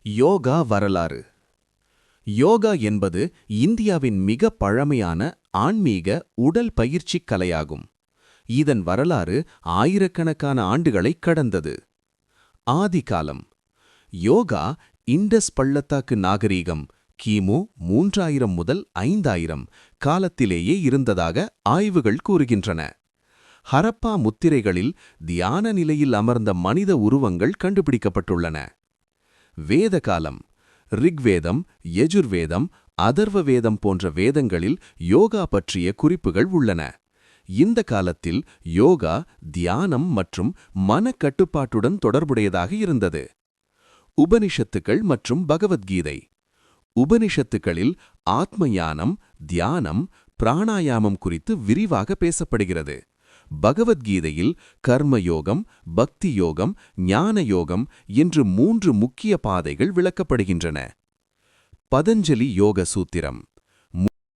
யோகா வரலாறு. யோகா என்பது இந்தியாவின் மிக பழமையான ஆன்மீக உடல் பயிற்சிக் கலையாகும். இதன் வரலாறு ஆயிரக்கணக்கான ஆண்டுகளைக் கடந்தது. ஆதிகாலம். யோகா இண்டஸ் பள்ளத்தாக்கு நாகரீகம் கிமு 3000 முதல் 5000 காலத்திலேயே இருந்ததாக ஆய்வுகள் கூறுகின்றன. ஹரப்பா முத்திரைகளில் தியான நிலையில் அமர்ந்த மனித உருவங்கள் கண்டுபிடிக்கப்பட்டுள்ளன. வேத காலம். ரிக்வேதம், யஜுர்வேதம், அதர்வ வேதம் போன்ற வேதங்களில் யோகா பற்றிய குறிப்புகள் உள்ளன. இந்த காலத்தில் யோகா தியானம் மற்றும் மனக்கட்டுப்பாட்டுடன் தொடர்புடையதாக இருந்தது. உபனிஷத்துக்கள் மற்றும் பகவத்கீதை. உபனிஷத்துக்களில் ஆத்ம தியானம், பிராணாயாமம் குறித்து விரிவாக பேசப்படுகிறது. பகவத்கீதையில் கர்மயோகம், பக்தி யோகம், ஞான யோகம் என்று 3 முக்கிய பாதைகள் விளக்கப்படுகின்றன. பதஞ்சலி யோக சூத்திரம்.